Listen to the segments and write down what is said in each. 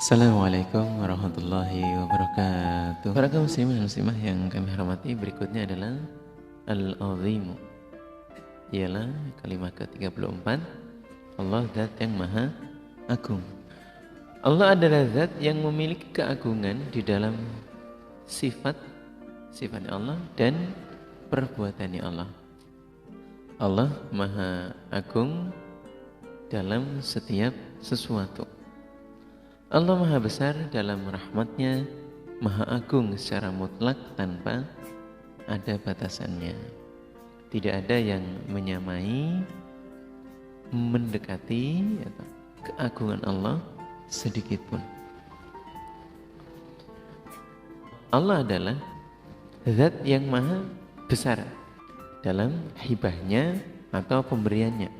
Assalamualaikum warahmatullahi wabarakatuh. Para kaum muslimin dan muslimah yang kami hormati, berikutnya adalah Al-Azimu. Ialah kalimat ke-34. Allah zat yang maha agung. Allah adalah zat yang memiliki keagungan di dalam sifatnya Allah dan perbuatannya Allah. Allah maha agung dalam setiap sesuatu. Allah maha besar dalam rahmatnya, maha agung secara mutlak tanpa ada batasannya. Tidak ada yang menyamai, mendekati keagungan Allah sedikit pun. Allah adalah zat yang maha besar dalam hibahnya atau pemberiannya,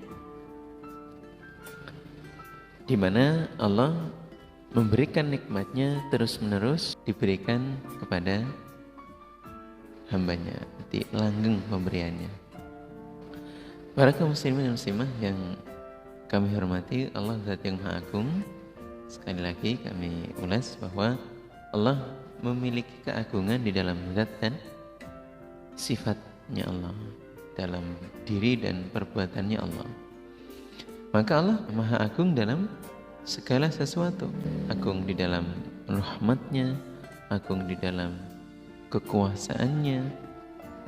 di mana Allah memberikan nikmatnya terus-menerus diberikan kepada hambanya, berarti langgeng pemberiannya. Para kaum muslimin dan muslimah yang kami hormati, Allah zat yang maha agung. Sekali lagi kami ulas bahwa Allah memiliki keagungan di dalam zat dan sifatnya Allah, dalam diri dan perbuatannya Allah. Maka Allah maha agung dalam segala sesuatu, agung di dalam rahmatnya, agung di dalam kekuasaannya,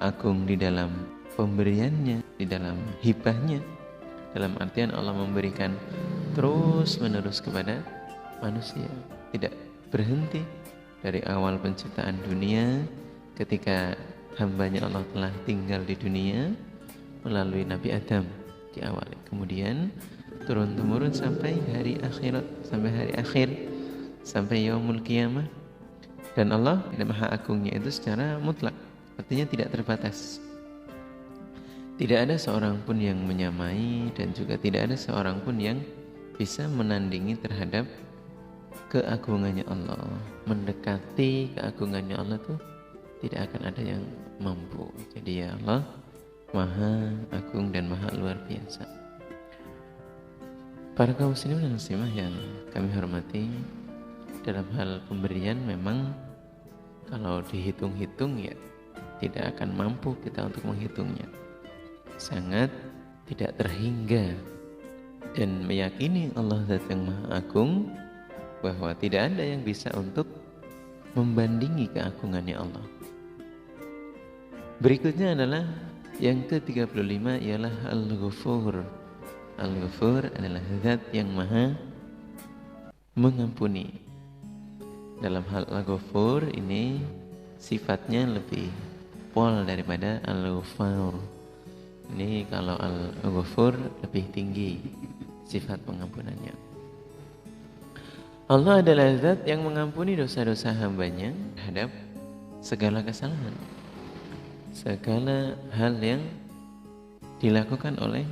agung di dalam pemberiannya, di dalam hibahnya. Dalam artian Allah memberikan terus menerus kepada manusia, tidak berhenti dari awal penciptaan dunia, ketika hambanya Allah telah tinggal di dunia melalui Nabi Adam di awal, kemudian turun-temurun sampai hari akhirat, sampai hari akhir, sampai yaumul qiyamah. Dan Allah maha agungnya itu secara mutlak, artinya tidak terbatas. Tidak ada seorang pun yang menyamai, dan juga tidak ada seorang pun yang bisa menandingi terhadap keagungannya Allah. Mendekati keagungannya Allah itu tidak akan ada yang mampu. Jadi ya Allah maha agung dan maha luar biasa. Para kaum muslimin dan muslimah yang kami hormati, dalam hal pemberian memang kalau dihitung-hitung ya tidak akan mampu kita untuk menghitungnya. Sangat tidak terhingga. Dan meyakini Allah zat yang maha agung, bahwa tidak ada yang bisa untuk membandingi keagungannya Allah. Berikutnya adalah yang ke-35, ialah Al-Ghafur. Al-Ghafur adalah zat yang maha mengampuni. Dalam hal Al-Ghafur ini sifatnya lebih pol daripada Al-Ghafur. Ini kalau Al-Ghafur lebih tinggi sifat pengampunannya. Allah adalah zat yang mengampuni dosa-dosa hambanya terhadap segala kesalahan, segala hal yang dilakukan oleh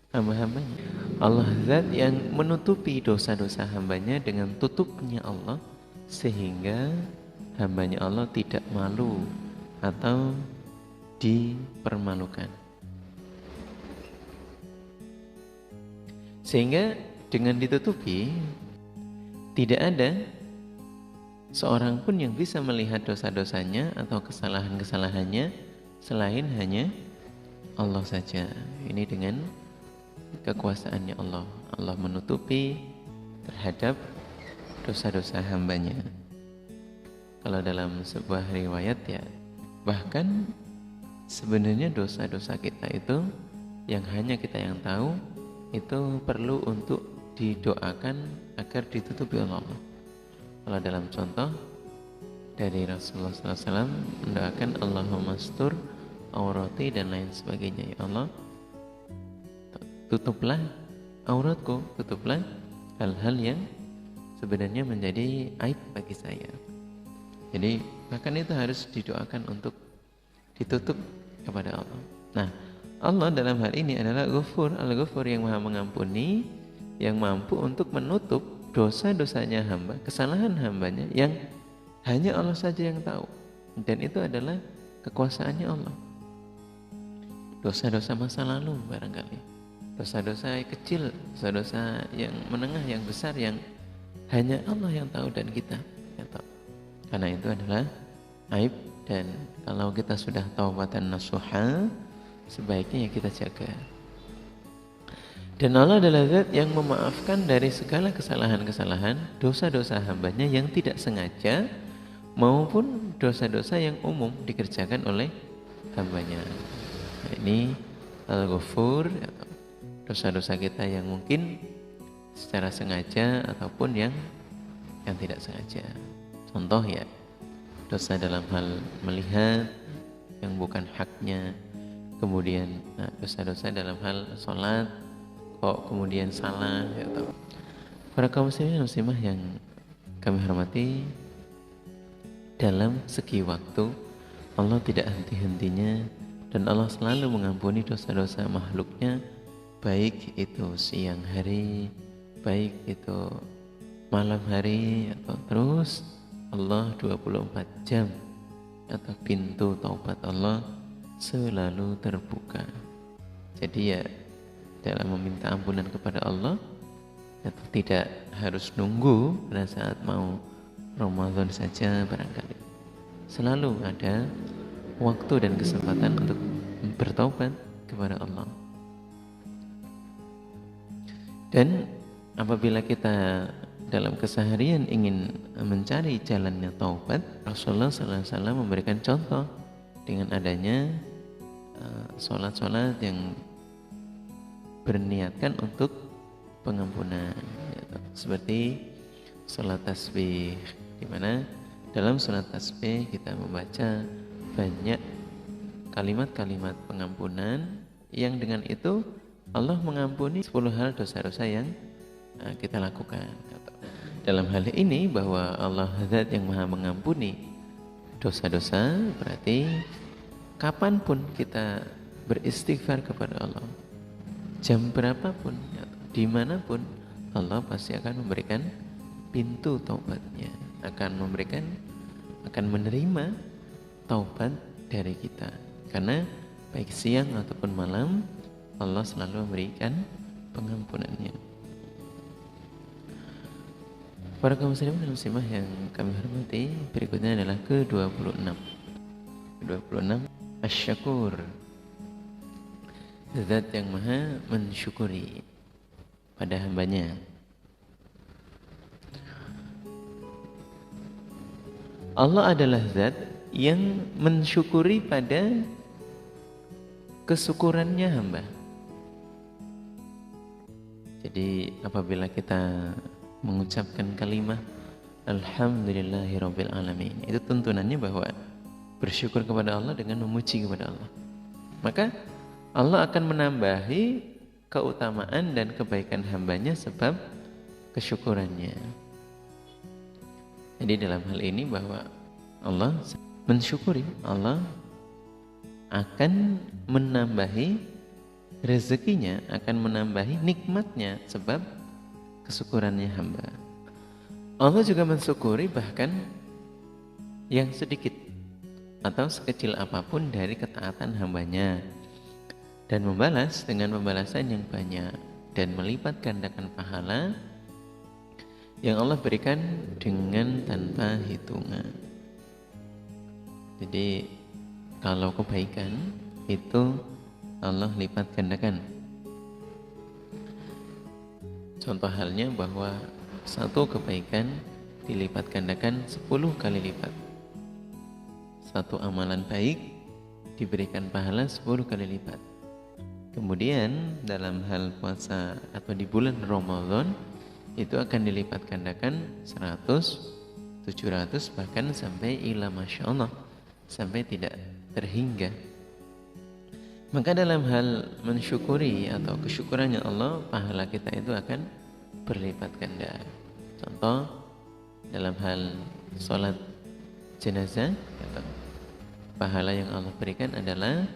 hamba-hambanya. Allah zat yang menutupi dosa-dosa hambanya dengan tutupnya Allah, sehingga hambanya Allah tidak malu atau dipermalukan. Sehingga dengan ditutupi, tidak ada seorang pun yang bisa melihat dosa-dosanya atau kesalahan-kesalahannya selain hanya Allah saja. Ini dengan kekuasaannya Allah. Allah menutupi terhadap dosa-dosa hambanya. Kalau dalam sebuah riwayat ya, bahkan sebenarnya dosa-dosa kita itu yang hanya kita yang tahu, itu perlu untuk didoakan agar ditutupi oleh Allah. Kalau dalam contoh dari Rasulullah SAW mendoakan Allahumma astur aurati dan lain sebagainya. Ya Allah, tutuplah auratku, tutuplah hal-hal yang sebenarnya menjadi aib bagi saya. Jadi bahkan itu harus didoakan untuk ditutup kepada Allah. Nah, Allah dalam hal ini adalah Ghafur, Al-Ghafur yang maha mengampuni, yang mampu untuk menutup dosa-dosanya hamba, kesalahan hambanya yang hanya Allah saja yang tahu. Dan itu adalah kekuasaannya Allah. Dosa-dosa masa lalu barangkali, dosa-dosa kecil, dosa-dosa yang menengah, yang besar, yang Hanya Allah yang tahu dan kita yang tahu. Karena itu adalah aib, dan kalau kita sudah taubatan nasuha, sebaiknya ya kita jaga. Dan Allah adalah zat yang memaafkan dari segala kesalahan-kesalahan, dosa-dosa hambanya yang tidak sengaja maupun dosa-dosa yang umum dikerjakan oleh hambanya. Nah, ini Al-Ghafur, dosa-dosa kita yang mungkin secara sengaja ataupun yang tidak sengaja. Contoh ya, dosa dalam hal melihat yang bukan haknya, kemudian dosa-dosa dalam hal sholat kok kemudian salah gitu. Para kaum muslimin muslimah yang kami hormati, dalam segi waktu Allah tidak henti-hentinya dan Allah selalu mengampuni dosa-dosa makhluknya, baik itu siang hari, baik itu malam hari, atau terus Allah 24 jam atau pintu taubat Allah selalu terbuka. Jadi ya dalam meminta ampunan kepada Allah tidak harus nunggu pada saat mau Ramadan saja, barangkali selalu ada waktu dan kesempatan untuk bertaubat kepada Allah. Dan apabila kita dalam keseharian ingin mencari jalannya taubat, Rasulullah SAW memberikan contoh dengan adanya sholat-sholat yang berniatkan untuk pengampunan, seperti sholat tasbih, di mana dalam sholat tasbih kita membaca banyak kalimat-kalimat pengampunan yang dengan itu Allah mengampuni 10 hal dosa-dosa yang kita lakukan. Dalam hal ini bahwa Allah zat yang maha mengampuni dosa-dosa, berarti kapanpun kita beristighfar kepada Allah, jam berapapun, dimanapun, Allah pasti akan memberikan pintu taubatnya, akan menerima taubat dari kita. Karena baik siang ataupun malam, Allah selalu memberikan pengampunannya. Para kaum muslimin dan muslimah yang kami hormati, berikutnya adalah ke-26. Ke-26, Asy-Syakur, zat yang maha mensyukuri pada hambanya. Allah adalah zat yang mensyukuri pada kesyukurannya hamba. Jadi apabila kita mengucapkan kalimat Alhamdulillahirabbil alamin, itu tuntunannya bahwa bersyukur kepada Allah dengan memuji kepada Allah. Maka Allah akan menambahi keutamaan dan kebaikan hambanya sebab kesyukurannya. Jadi dalam hal ini bahwa Allah mensyukuri, Allah akan menambahi rezekinya, akan menambahi nikmatnya sebab kesyukurannya hamba. Allah juga mensyukuri bahkan yang sedikit atau sekecil apapun dari ketaatan hambanya, dan membalas dengan pembalasan yang banyak dan melipat gandakan pahala yang Allah berikan dengan tanpa hitungan. Jadi kalau kebaikan itu Allah lipat gandakan. Contoh halnya bahwa satu kebaikan dilipat gandakan 10 kali lipat. Satu amalan baik diberikan pahala 10 kali lipat. Kemudian dalam hal puasa atau di bulan Ramadan itu akan dilipat gandakan 100, 700, bahkan sampai ila masya Allah, sampai tidak terhingga. Maka dalam hal mensyukuri atau kesyukurannya Allah, pahala kita itu akan berlipat ganda. Contoh dalam hal sholat jenazah, pahala yang Allah berikan adalah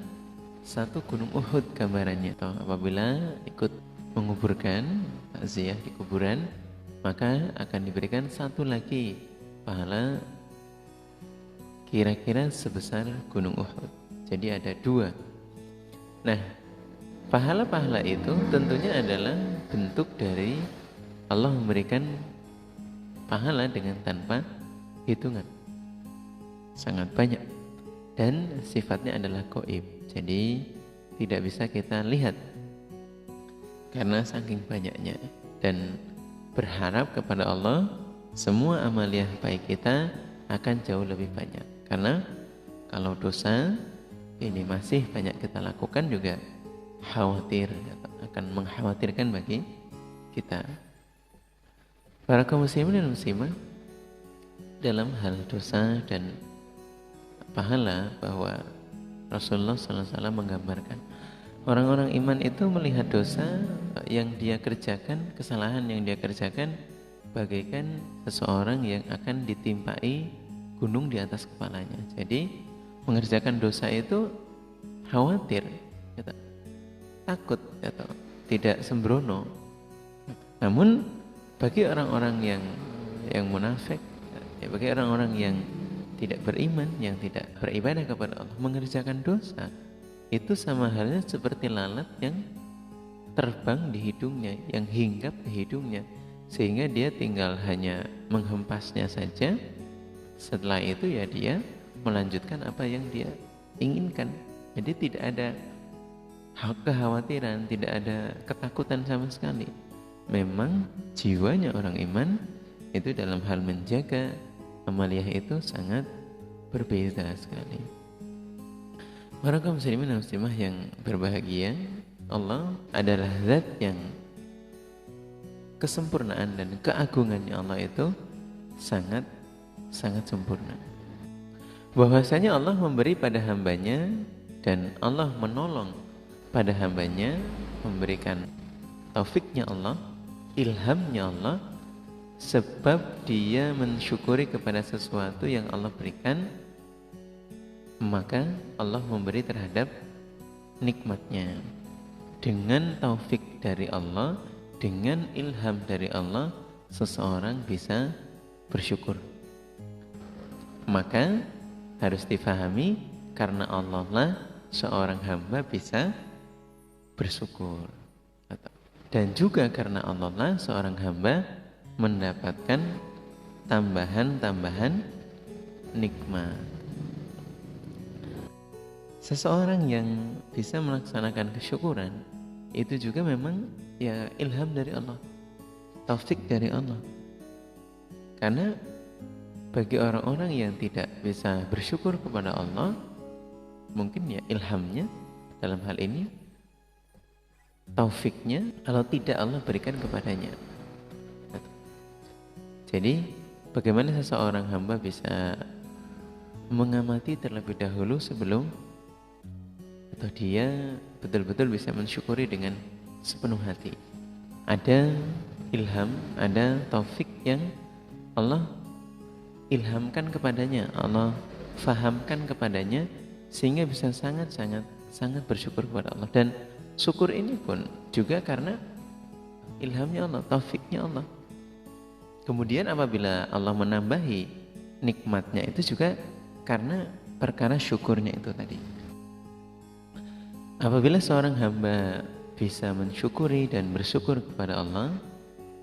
1 gunung Uhud gambarannya. Atau apabila ikut menguburkan takziah di kuburan, maka akan diberikan 1 lagi pahala kira-kira sebesar gunung Uhud. Jadi ada 2. Nah, pahala-pahala itu tentunya adalah bentuk dari Allah memberikan pahala dengan tanpa hitungan, sangat banyak, dan sifatnya adalah gaib, jadi tidak bisa kita lihat karena saking banyaknya. Dan berharap kepada Allah semua amaliyah baik kita akan jauh lebih banyak, karena kalau dosa ini masih banyak kita lakukan juga khawatir, akan mengkhawatirkan bagi kita. Para kaum muslimin dan muslimah, dalam hal dosa dan pahala, bahwa Rasulullah SAW menggambarkan orang-orang iman itu melihat dosa yang dia kerjakan, kesalahan yang dia kerjakan, bagaikan seseorang yang akan ditimpai gunung di atas kepalanya. Jadi mengerjakan dosa itu khawatir, gitu, takut, gitu, tidak sembrono. Namun bagi orang-orang yang munafik, bagi orang-orang yang tidak beriman, yang tidak beribadah kepada Allah, mengerjakan dosa itu sama halnya seperti lalat yang terbang di hidungnya, yang hinggap di hidungnya, sehingga dia tinggal hanya menghempasnya saja. Setelah itu ya dia melanjutkan apa yang dia inginkan. Jadi tidak ada kekhawatiran, tidak ada ketakutan sama sekali. Memang jiwanya orang iman itu dalam hal menjaga amaliyah itu sangat berbeda sekali. Para kaum muslimin dan muslimah yang berbahagia, Allah adalah zat yang kesempurnaan dan keagungannya Allah itu sangat sempurna. Bahwasanya Allah memberi pada hambanya dan Allah menolong pada hambanya, memberikan taufiknya Allah, ilhamnya Allah, sebab dia mensyukuri kepada sesuatu yang Allah berikan, maka Allah memberi terhadap nikmatnya. Dengan taufik dari Allah, dengan ilham dari Allah, seseorang bisa bersyukur. Maka harus difahami, karena Allah lah seorang hamba bisa bersyukur, dan juga karena Allah lah seorang hamba mendapatkan tambahan nikmat. Seseorang yang bisa melaksanakan kesyukuran itu juga memang ya ilham dari Allah, taufik dari Allah. Karena bagi orang-orang yang tidak bisa bersyukur kepada Allah, mungkin ya ilhamnya dalam hal ini, taufiknya kalau tidak Allah berikan kepadanya. Jadi bagaimana seseorang hamba bisa mengamati terlebih dahulu sebelum, atau dia betul-betul bisa mensyukuri dengan sepenuh hati. Ada ilham, ada taufik yang Allah ilhamkan kepadanya, Allah fahamkan kepadanya, sehingga bisa sangat bersyukur kepada Allah. Dan syukur ini pun juga karena ilhamnya Allah, taufiknya Allah. Kemudian apabila Allah menambahi nikmatnya, itu juga karena perkara syukurnya itu tadi. Apabila seorang hamba bisa mensyukuri dan bersyukur kepada Allah,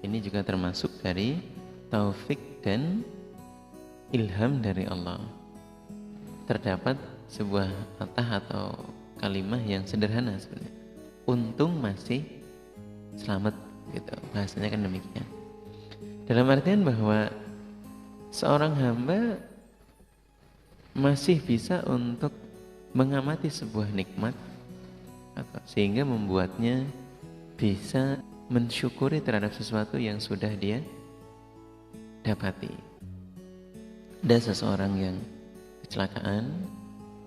ini juga termasuk dari taufik dan ilham dari Allah. Terdapat sebuah kata atau kalimat yang sederhana sebenarnya, untung masih selamat, gitu, bahasanya kan demikian. Dalam artian bahwa seorang hamba masih bisa untuk mengamati sebuah nikmat, sehingga membuatnya bisa mensyukuri terhadap sesuatu yang sudah dia dapati. Ada seseorang yang kecelakaan,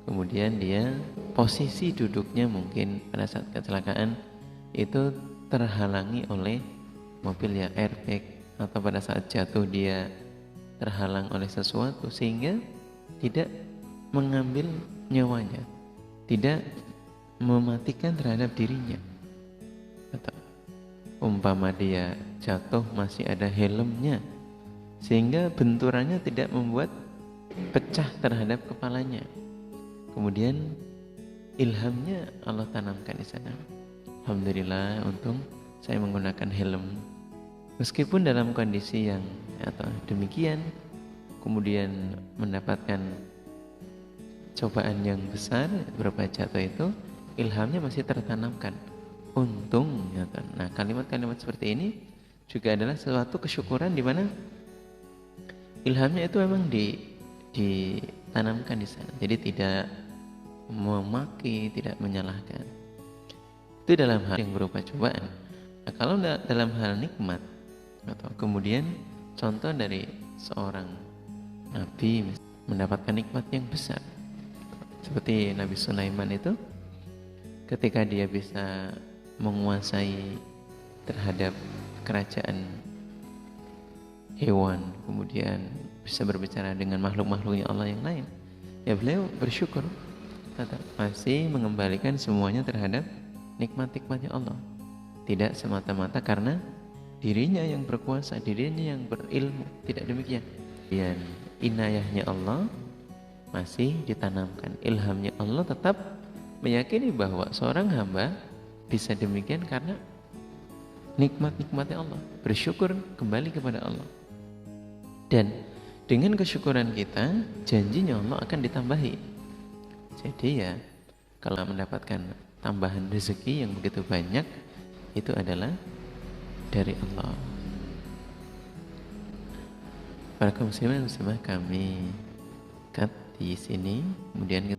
kemudian dia posisi duduknya mungkin pada saat kecelakaan itu terhalangi oleh mobil ya airbag, atau pada saat jatuh dia terhalang oleh sesuatu sehingga tidak mengambil nyawanya, tidak mematikan terhadap dirinya. Atau umpama dia jatuh masih ada helmnya, sehingga benturannya tidak membuat pecah terhadap kepalanya. Kemudian ilhamnya Allah tanamkan di sana. Alhamdulillah, untung saya menggunakan helm. Meskipun dalam kondisi yang atau demikian, kemudian mendapatkan cobaan yang besar berupa jatuh itu, ilhamnya masih tertanamkan. Untung, ya kan. Nah, kalimat-kalimat seperti ini juga adalah suatu kesyukuran di mana ilhamnya itu memang ditanamkan di sana. Jadi tidak memaki, tidak menyalahkan. Itu dalam hal yang berupa cobaan. Nah, kalau dalam hal nikmat atau kemudian contoh dari seorang nabi mendapatkan nikmat yang besar seperti Nabi Sulaiman itu, ketika dia bisa menguasai terhadap kerajaan hewan, kemudian bisa berbicara dengan makhluk-makhluknya Allah yang lain, ya beliau bersyukur, tetap masih mengembalikan semuanya terhadap nikmat-nikmatnya Allah, tidak semata-mata karena dirinya yang berkuasa, dirinya yang berilmu, tidak demikian. Dan inayahnya Allah masih ditanamkan, ilhamnya Allah tetap meyakini bahwa seorang hamba bisa demikian karena nikmat-nikmatnya Allah, bersyukur kembali kepada Allah. Dan dengan kesyukuran kita, janjinya Allah akan ditambahi. Jadi ya, kalau mendapatkan tambahan rezeki yang begitu banyak, itu adalah dari Allah. Para muslimin muslimah, kami cut di sini, kemudian